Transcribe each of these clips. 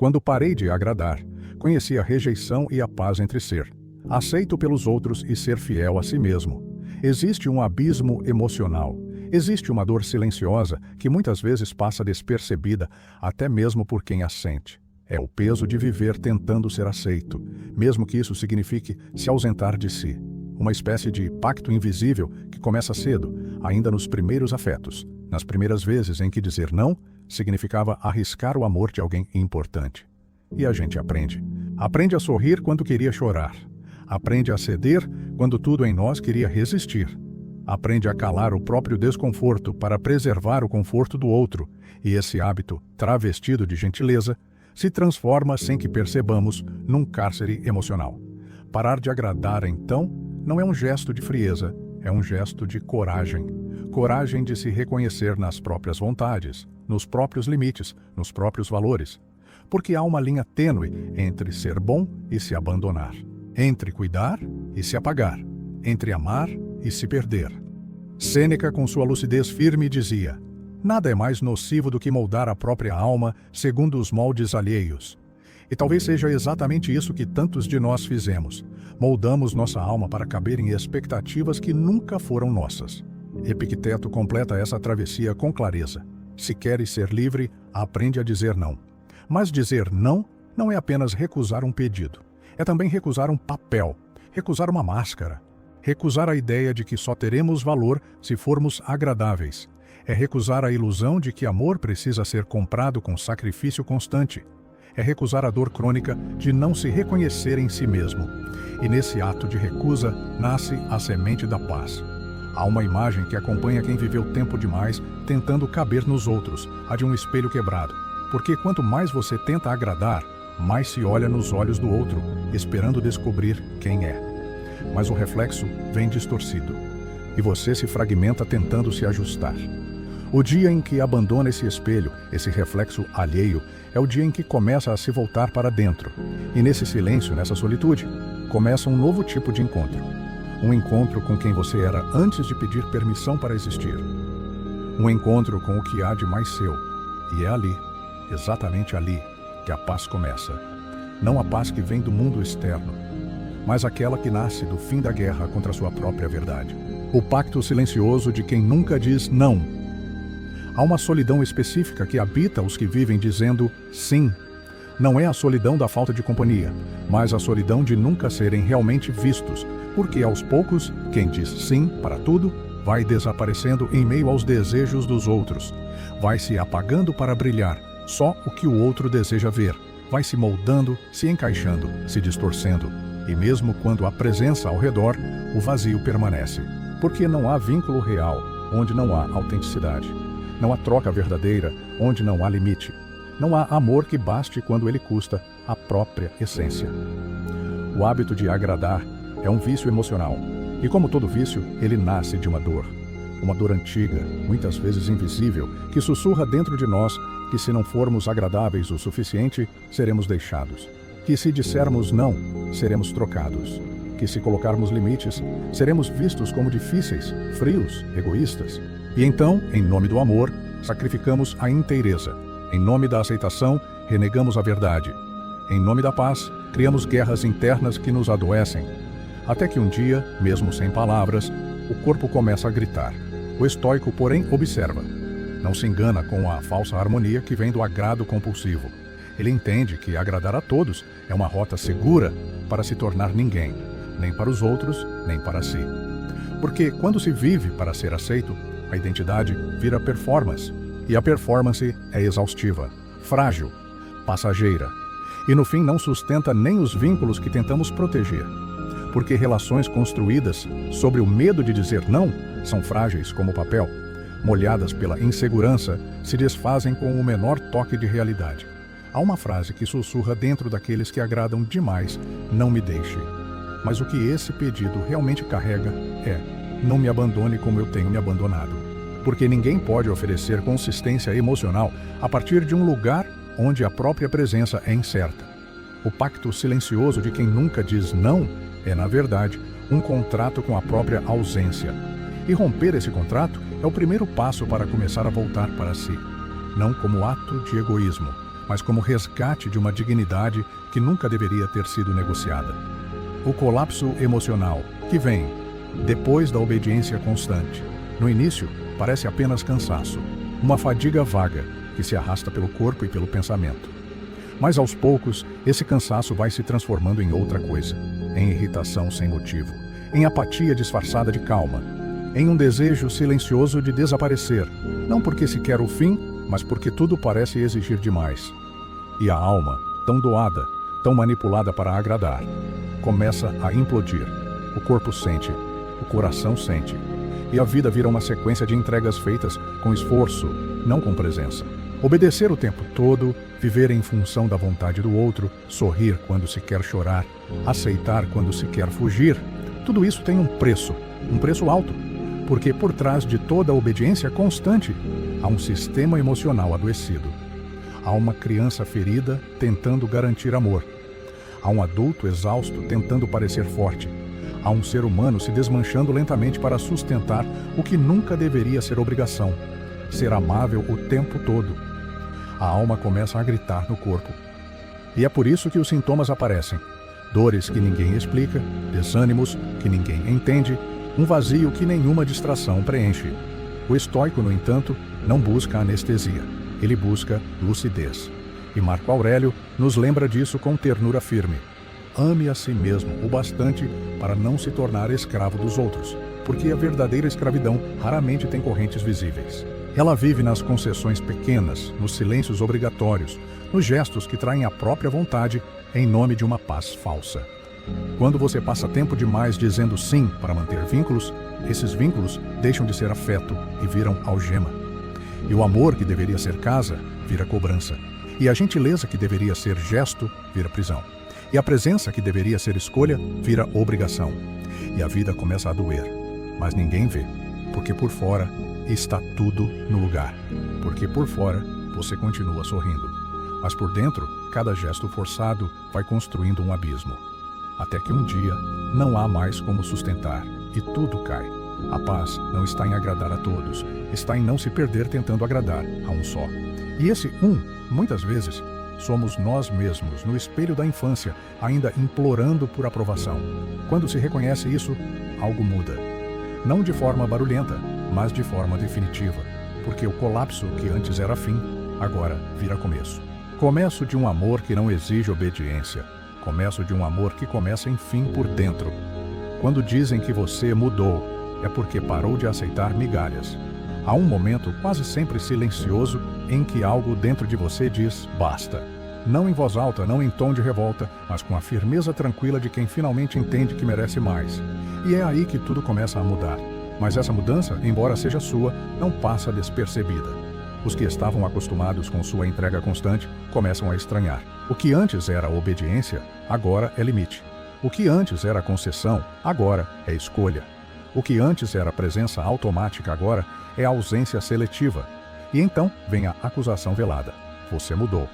Quando parei de agradar, conheci a rejeição e a paz entre ser aceito pelos outros e ser fiel a si mesmo. Existe um abismo emocional. Existe uma dor silenciosa que muitas vezes passa despercebida até mesmo por quem a sente. É o peso de viver tentando ser aceito, mesmo que isso signifique se ausentar de si. Uma espécie de pacto invisível que começa cedo, ainda nos primeiros afetos, nas primeiras vezes em que dizer não significava arriscar o amor de alguém importante. E a gente aprende. Aprende a sorrir quando queria chorar. Aprende a ceder quando tudo em nós queria resistir. Aprende a calar o próprio desconforto para preservar o conforto do outro, e esse hábito, travestido de gentileza, se transforma sem que percebamos num cárcere emocional. Parar de agradar, então, não é um gesto de frieza, é um gesto de coragem. Coragem de se reconhecer nas próprias vontades, nos próprios limites, nos próprios valores. Porque há uma linha tênue entre ser bom e se abandonar. Entre cuidar e se apagar. Entre amar e se perder. Sêneca, com sua lucidez firme, dizia: nada é mais nocivo do que moldar a própria alma segundo os moldes alheios. E talvez seja exatamente isso que tantos de nós fizemos. Moldamos nossa alma para caber em expectativas que nunca foram nossas. Epicteto completa essa travessia com clareza. Se queres ser livre, aprende a dizer não. Mas dizer não é apenas recusar um pedido. É também recusar um papel, recusar uma máscara. Recusar a ideia de que só teremos valor se formos agradáveis. É recusar a ilusão de que amor precisa ser comprado com sacrifício constante. É recusar a dor crônica de não se reconhecer em si mesmo. E nesse ato de recusa nasce a semente da paz. Há uma imagem que acompanha quem viveu tempo demais tentando caber nos outros, a de um espelho quebrado. Porque quanto mais você tenta agradar, mais se olha nos olhos do outro, esperando descobrir quem é. Mas o reflexo vem distorcido, e você se fragmenta tentando se ajustar. O dia em que abandona esse espelho, esse reflexo alheio, é o dia em que começa a se voltar para dentro. E nesse silêncio, nessa solitude, começa um novo tipo de encontro. Um encontro com quem você era antes de pedir permissão para existir. Um encontro com o que há de mais seu. E é ali, exatamente ali, que a paz começa. Não a paz que vem do mundo externo, mas aquela que nasce do fim da guerra contra a sua própria verdade. O pacto silencioso de quem nunca diz não. Há uma solidão específica que habita os que vivem dizendo sim. Não é a solidão da falta de companhia, mas a solidão de nunca serem realmente vistos, porque aos poucos, quem diz sim para tudo, vai desaparecendo em meio aos desejos dos outros. Vai se apagando para brilhar, só o que o outro deseja ver. Vai se moldando, se encaixando, se distorcendo. E mesmo quando há presença ao redor, o vazio permanece. Porque não há vínculo real, onde não há autenticidade. Não há troca verdadeira, onde não há limite. Não há amor que baste quando ele custa a própria essência. O hábito de agradar é um vício emocional. E como todo vício, ele nasce de uma dor. Uma dor antiga, muitas vezes invisível, que sussurra dentro de nós que se não formos agradáveis o suficiente, seremos deixados. Que se dissermos não, seremos trocados. Que se colocarmos limites, seremos vistos como difíceis, frios, egoístas. E então, em nome do amor, sacrificamos a inteireza. Em nome da aceitação, renegamos a verdade. Em nome da paz, criamos guerras internas que nos adoecem. Até que um dia, mesmo sem palavras, o corpo começa a gritar. O estoico, porém, observa. Não se engana com a falsa harmonia que vem do agrado compulsivo. Ele entende que agradar a todos é uma rota segura para se tornar ninguém, nem para os outros, nem para si. Porque quando se vive para ser aceito, a identidade vira performance. E a performance é exaustiva, frágil, passageira. E no fim não sustenta nem os vínculos que tentamos proteger. Porque relações construídas sobre o medo de dizer não são frágeis como papel. Molhadas pela insegurança, se desfazem com o menor toque de realidade. Há uma frase que sussurra dentro daqueles que agradam demais: não me deixe. Mas o que esse pedido realmente carrega é: não me abandone como eu tenho me abandonado. Porque ninguém pode oferecer consistência emocional a partir de um lugar onde a própria presença é incerta. O pacto silencioso de quem nunca diz não é, na verdade, um contrato com a própria ausência. E romper esse contrato é o primeiro passo para começar a voltar para si. Não como ato de egoísmo, mas como resgate de uma dignidade que nunca deveria ter sido negociada. O colapso emocional, que vem depois da obediência constante. No início, parece apenas cansaço, uma fadiga vaga que se arrasta pelo corpo e pelo pensamento. Mas aos poucos, esse cansaço vai se transformando em outra coisa, em irritação sem motivo, em apatia disfarçada de calma, em um desejo silencioso de desaparecer, não porque se quer o fim, mas porque tudo parece exigir demais. E a alma, tão doada, tão manipulada para agradar, começa a implodir. O corpo sente, o coração sente, e a vida vira uma sequência de entregas feitas com esforço, não com presença. Obedecer o tempo todo, viver em função da vontade do outro, sorrir quando se quer chorar, aceitar quando se quer fugir, tudo isso tem um preço alto, porque por trás de toda a obediência constante, há um sistema emocional adoecido. Há uma criança ferida tentando garantir amor. Há um adulto exausto tentando parecer forte. Há um ser humano se desmanchando lentamente para sustentar o que nunca deveria ser obrigação: ser amável o tempo todo. A alma começa a gritar no corpo. E é por isso que os sintomas aparecem. Dores que ninguém explica, desânimos que ninguém entende, um vazio que nenhuma distração preenche. O estoico, no entanto, não busca anestesia. Ele busca lucidez. E Marco Aurélio nos lembra disso com ternura firme. Ame a si mesmo o bastante para não se tornar escravo dos outros, porque a verdadeira escravidão raramente tem correntes visíveis. Ela vive nas concessões pequenas, nos silêncios obrigatórios, nos gestos que traem a própria vontade em nome de uma paz falsa. Quando você passa tempo demais dizendo sim para manter vínculos, esses vínculos deixam de ser afeto e viram algema. E o amor que deveria ser casa, vira cobrança. E a gentileza que deveria ser gesto, vira prisão. E a presença que deveria ser escolha, vira obrigação. E a vida começa a doer. Mas ninguém vê, porque por fora está tudo no lugar. Porque por fora você continua sorrindo. Mas por dentro, cada gesto forçado vai construindo um abismo. Até que um dia não há mais como sustentar e tudo cai. A paz não está em agradar a todos, está em não se perder tentando agradar a um só. E esse muitas vezes, somos nós mesmos, no espelho da infância, ainda implorando por aprovação. Quando se reconhece isso, algo muda. Não de forma barulhenta, mas de forma definitiva, porque o colapso que antes era fim, agora vira começo. Começo de um amor que não exige obediência. Começo de um amor que começa enfim por dentro. Quando dizem que você mudou, é porque parou de aceitar migalhas. Há um momento, quase sempre silencioso, em que algo dentro de você diz basta. Não em voz alta, não em tom de revolta, mas com a firmeza tranquila de quem finalmente entende que merece mais. E é aí que tudo começa a mudar. Mas essa mudança, embora seja sua, não passa despercebida. Os que estavam acostumados com sua entrega constante começam a estranhar. O que antes era obediência, agora é limite. O que antes era concessão, agora é escolha. O que antes era presença automática, agora é ausência seletiva. E então vem a acusação velada. Você mudou.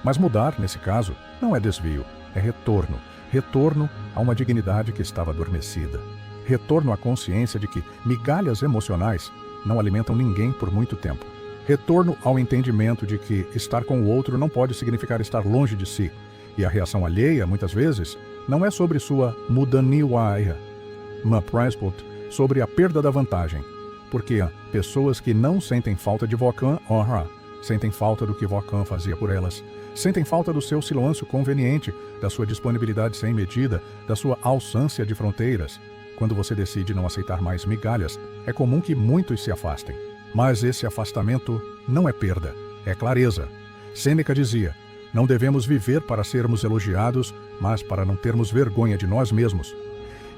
Mas mudar, nesse caso, não é desvio, é retorno. Retorno a uma dignidade que estava adormecida. Retorno à consciência de que migalhas emocionais não alimentam ninguém por muito tempo. Retorno ao entendimento de que estar com o outro não pode significar estar longe de si. E a reação alheia, muitas vezes, não é sobre sua mudaniwaia, sobre a perda da vantagem. Porque pessoas que não sentem falta de Vulcan, sentem falta do que Vulcan fazia por elas. Sentem falta do seu silêncio conveniente, da sua disponibilidade sem medida, da sua ausência de fronteiras. Quando você decide não aceitar mais migalhas, é comum que muitos se afastem. Mas esse afastamento não é perda, é clareza. Sêneca dizia: não devemos viver para sermos elogiados, mas para não termos vergonha de nós mesmos.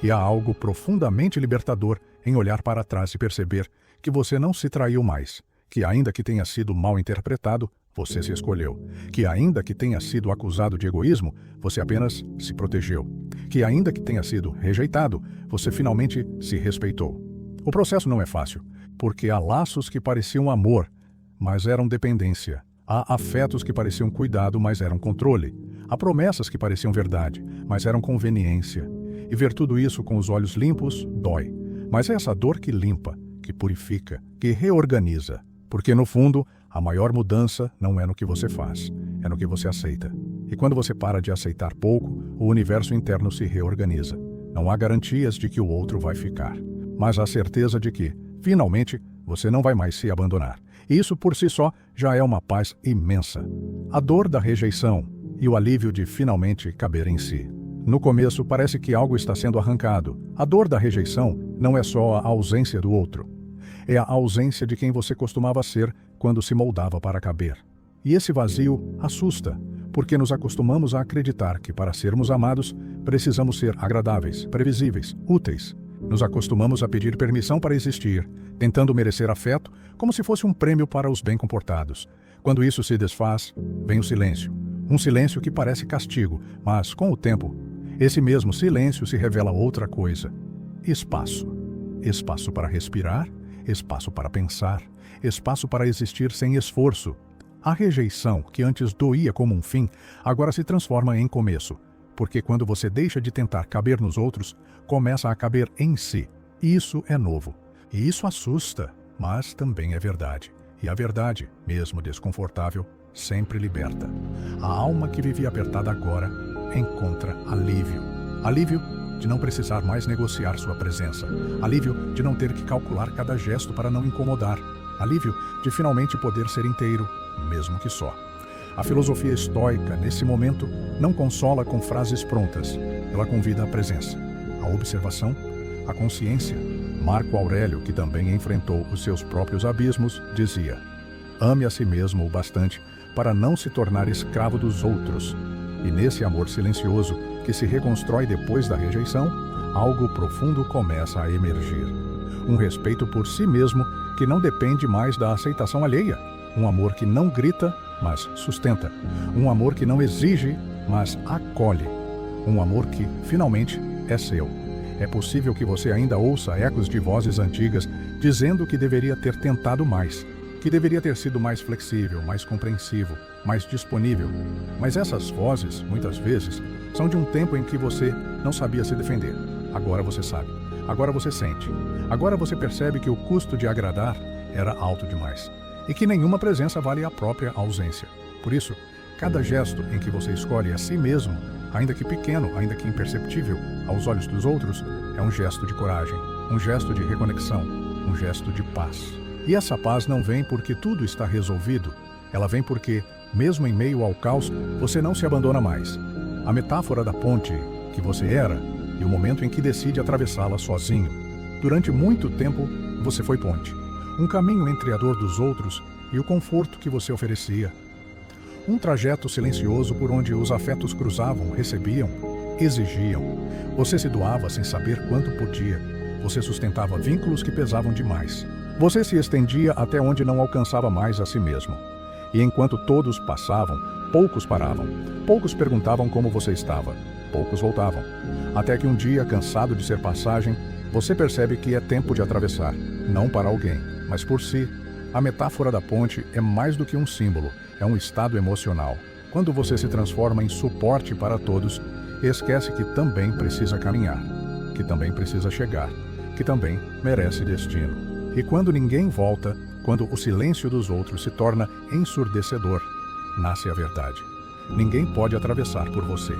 E há algo profundamente libertador em olhar para trás e perceber que você não se traiu mais, que ainda que tenha sido mal interpretado, você se escolheu, que ainda que tenha sido acusado de egoísmo, você apenas se protegeu, que ainda que tenha sido rejeitado, você finalmente se respeitou. O processo não é fácil, porque há laços que pareciam amor, mas eram dependência. Há afetos que pareciam cuidado, mas eram controle. Há promessas que pareciam verdade, mas eram conveniência. E ver tudo isso com os olhos limpos dói. Mas é essa dor que limpa, que purifica, que reorganiza. Porque, no fundo, A maior mudança não é no que você faz, é no que você aceita. E quando você para de aceitar pouco, o universo interno se reorganiza. Não há garantias de que o outro vai ficar, mas a certeza de que, finalmente, você não vai mais se abandonar. E isso por si só já é uma paz imensa. A dor da rejeição e o alívio de finalmente caber em si. No começo parece que algo está sendo arrancado. A dor da rejeição não é só a ausência do outro. É a ausência de quem você costumava ser quando se moldava para caber. E esse vazio assusta, porque nos acostumamos a acreditar que para sermos amados, precisamos ser agradáveis, previsíveis, úteis. Nos acostumamos a pedir permissão para existir, tentando merecer afeto como se fosse um prêmio para os bem-comportados. Quando isso se desfaz, vem o silêncio. Um silêncio que parece castigo, mas, com o tempo, esse mesmo silêncio se revela outra coisa. Espaço. Espaço para respirar, espaço para pensar, espaço para existir sem esforço. A rejeição, que antes doía como um fim, agora se transforma em começo. Porque quando você deixa de tentar caber nos outros, começa a caber em si. Isso é novo. E isso assusta, mas também é verdade. E a verdade, mesmo desconfortável, sempre liberta. A alma que vivia apertada agora encontra alívio. Alívio de não precisar mais negociar sua presença. Alívio de não ter que calcular cada gesto para não incomodar. Alívio de finalmente poder ser inteiro, mesmo que só. A filosofia estoica, nesse momento, não consola com frases prontas. Ela convida à presença, à observação, à consciência. Marco Aurélio, que também enfrentou os seus próprios abismos, dizia: ame a si mesmo o bastante para não se tornar escravo dos outros. E nesse amor silencioso, que se reconstrói depois da rejeição, algo profundo começa a emergir. Um respeito por si mesmo que não depende mais da aceitação alheia. Um amor que não grita, mas sustenta. Um amor que não exige, mas acolhe. Um amor que, finalmente, é seu. É possível que você ainda ouça ecos de vozes antigas dizendo que deveria ter tentado mais, que deveria ter sido mais flexível, mais compreensivo, mais disponível. Mas essas vozes, muitas vezes, são de um tempo em que você não sabia se defender. Agora você sabe. Agora você sente. Agora você percebe que o custo de agradar era alto demais. E que nenhuma presença vale a própria ausência. Por isso, cada gesto em que você escolhe a si mesmo, ainda que pequeno, ainda que imperceptível aos olhos dos outros, é um gesto de coragem, um gesto de reconexão, um gesto de paz. E essa paz não vem porque tudo está resolvido. Ela vem porque, mesmo em meio ao caos, você não se abandona mais. A metáfora da ponte que você era e o momento em que decide atravessá-la sozinho. Durante muito tempo, você foi ponte. Um caminho entre a dor dos outros e o conforto que você oferecia. Um trajeto silencioso por onde os afetos cruzavam, recebiam, exigiam. Você se doava sem saber quanto podia. Você sustentava vínculos que pesavam demais. Você se estendia até onde não alcançava mais a si mesmo. E enquanto todos passavam, poucos paravam. Poucos perguntavam como você estava. Poucos voltavam. Até que um dia, cansado de ser passagem, você percebe que é tempo de atravessar. Não para alguém, mas por si. A metáfora da ponte é mais do que um símbolo, é um estado emocional. Quando você se transforma em suporte para todos, esquece que também precisa caminhar, que também precisa chegar, que também merece destino. E quando ninguém volta, quando o silêncio dos outros se torna ensurdecedor, nasce a verdade. Ninguém pode atravessar por você.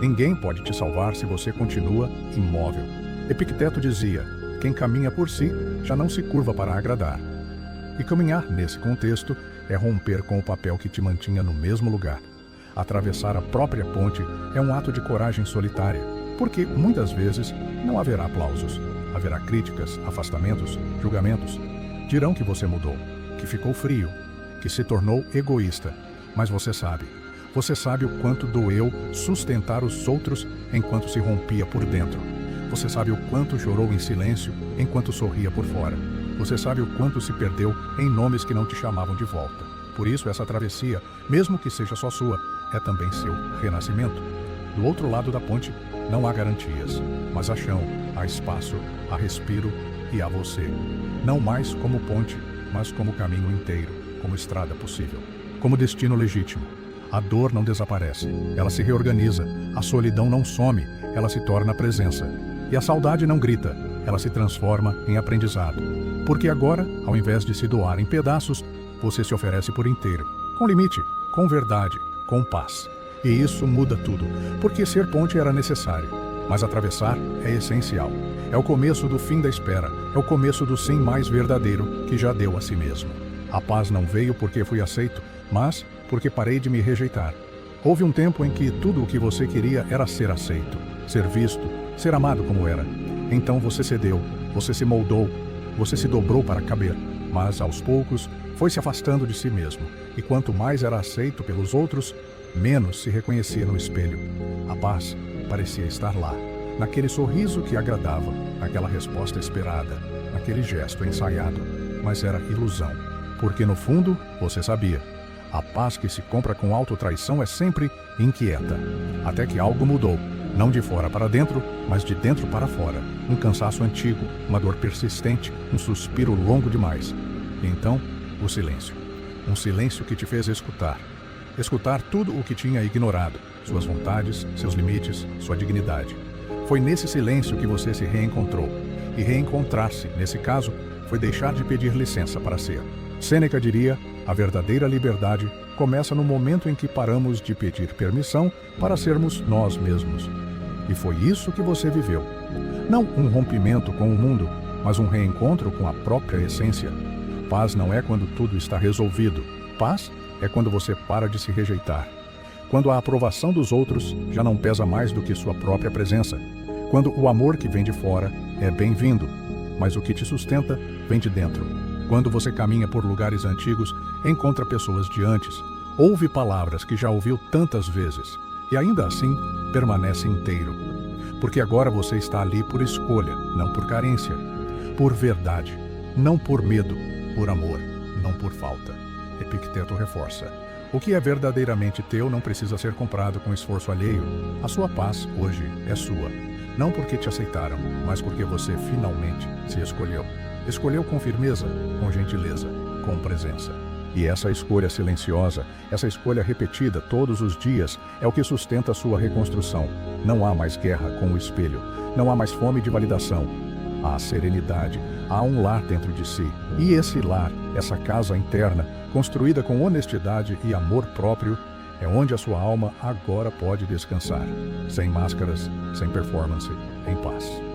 Ninguém pode te salvar se você continua imóvel. Epicteto dizia: quem caminha por si já não se curva para agradar. E caminhar, nesse contexto, é romper com o papel que te mantinha no mesmo lugar. Atravessar a própria ponte é um ato de coragem solitária, porque, muitas vezes, não haverá aplausos. Haverá críticas, afastamentos, julgamentos. Dirão que você mudou, que ficou frio, que se tornou egoísta. Mas você sabe o quanto doeu sustentar os outros enquanto se rompia por dentro. Você sabe o quanto chorou em silêncio enquanto sorria por fora. Você sabe o quanto se perdeu em nomes que não te chamavam de volta. Por isso, essa travessia, mesmo que seja só sua, é também seu renascimento. Do outro lado da ponte, não há garantias, mas há chão, há espaço, há respiro e há você. Não mais como ponte, mas como caminho inteiro, como estrada possível, como destino legítimo. A dor não desaparece, ela se reorganiza. A solidão não some, ela se torna presença. E a saudade não grita, ela se transforma em aprendizado. Porque agora, ao invés de se doar em pedaços, você se oferece por inteiro, com limite, com verdade, com paz. E isso muda tudo, porque ser ponte era necessário, mas atravessar é essencial. É o começo do fim da espera, é o começo do sim mais verdadeiro que já deu a si mesmo. A paz não veio porque fui aceito, mas porque parei de me rejeitar. Houve um tempo em que tudo o que você queria era ser aceito, ser visto, ser amado como era. Então você cedeu, você se moldou, você se dobrou para caber, mas aos poucos foi se afastando de si mesmo, e quanto mais era aceito pelos outros, menos se reconhecia no espelho. A paz parecia estar lá, naquele sorriso que agradava, naquela resposta esperada, naquele gesto ensaiado, mas era ilusão, porque no fundo você sabia. A paz que se compra com autotraição é sempre inquieta, até que algo mudou, não de fora para dentro, mas de dentro para fora. Um cansaço antigo, uma dor persistente, um suspiro longo demais. E então, o silêncio. Um silêncio que te fez escutar. Escutar tudo o que tinha ignorado, suas vontades, seus limites, sua dignidade. Foi nesse silêncio que você se reencontrou. E reencontrar-se, nesse caso, foi deixar de pedir licença para ser. Sêneca diria: a verdadeira liberdade começa no momento em que paramos de pedir permissão para sermos nós mesmos. E foi isso que você viveu. Não um rompimento com o mundo, mas um reencontro com a própria essência. Paz não é quando tudo está resolvido. Paz é quando você para de se rejeitar. Quando a aprovação dos outros já não pesa mais do que sua própria presença. Quando o amor que vem de fora é bem-vindo, mas o que te sustenta vem de dentro. Quando você caminha por lugares antigos, encontra pessoas de antes, ouve palavras que já ouviu tantas vezes, e ainda assim permanece inteiro. Porque agora você está ali por escolha, não por carência. Por verdade, não por medo, por amor, não por falta. Epicteto reforça: o que é verdadeiramente teu não precisa ser comprado com esforço alheio. A sua paz hoje é sua. Não porque te aceitaram, mas porque você finalmente se escolheu. Escolheu com firmeza, com gentileza, com presença. E essa escolha silenciosa, essa escolha repetida todos os dias, é o que sustenta a sua reconstrução. Não há mais guerra com o espelho, não há mais fome de validação. Há serenidade, há um lar dentro de si. E esse lar, essa casa interna, construída com honestidade e amor próprio, é onde a sua alma agora pode descansar, sem máscaras, sem performance, em paz.